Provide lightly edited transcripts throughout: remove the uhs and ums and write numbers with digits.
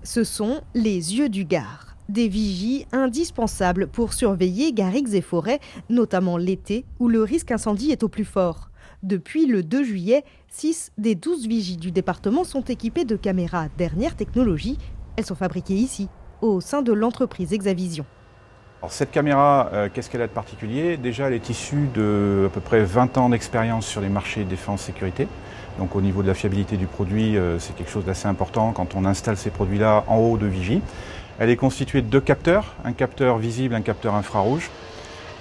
Ce sont les yeux du Gard, des vigies indispensables pour surveiller garrigues et forêts, notamment l'été où le risque incendie est au plus fort. Depuis le 2 juillet, 6 des 12 vigies du département sont équipées de caméras dernière technologie. Elles sont fabriquées ici, au sein de l'entreprise Exavision. Alors cette caméra, qu'est-ce qu'elle a de particulier? Déjà, elle est issue de à peu près 20 ans d'expérience sur les marchés défense-sécurité. Donc au niveau de la fiabilité du produit, c'est quelque chose d'assez important quand on installe ces produits-là en haut de vigie. Elle est constituée de 2 capteurs, un capteur visible, un capteur infrarouge.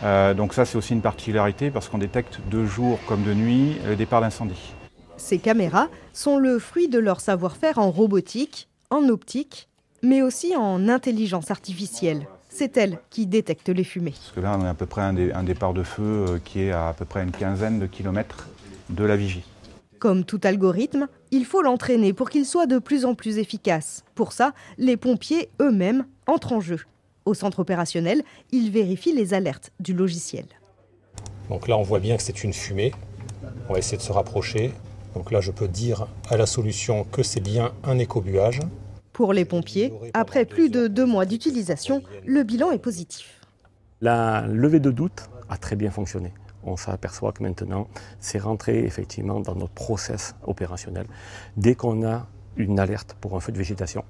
Donc ça, c'est aussi une particularité parce qu'on détecte de jour comme de nuit le départ d'incendie. Ces caméras sont le fruit de leur savoir-faire en robotique, en optique, mais aussi en intelligence artificielle. C'est elle qui détecte les fumées. Parce que là, on a à peu près un départ de feu qui est à peu près une quinzaine de kilomètres de la vigie. Comme tout algorithme, il faut l'entraîner pour qu'il soit de plus en plus efficace. Pour ça, les pompiers eux-mêmes entrent en jeu. Au centre opérationnel, ils vérifient les alertes du logiciel. Donc là, on voit bien que c'est une fumée. On va essayer de se rapprocher. Donc là, je peux dire à la solution que c'est bien un écobuage. Pour les pompiers, après plus de 2 mois d'utilisation, le bilan est positif. La levée de doute a très bien fonctionné. On s'aperçoit que maintenant, c'est rentré effectivement dans notre process opérationnel. Dès qu'on a une alerte pour un feu de végétation,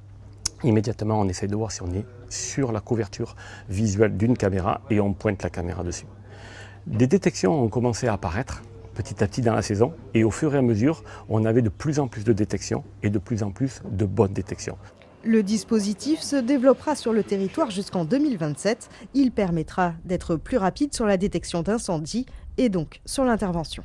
immédiatement on essaie de voir si on est sur la couverture visuelle d'une caméra et on pointe la caméra dessus. Des détections ont commencé à apparaître petit à petit dans la saison et au fur et à mesure, on avait de plus en plus de détections et de plus en plus de bonnes détections. Le dispositif se développera sur le territoire jusqu'en 2027. Il permettra d'être plus rapide sur la détection d'incendies et donc sur l'intervention.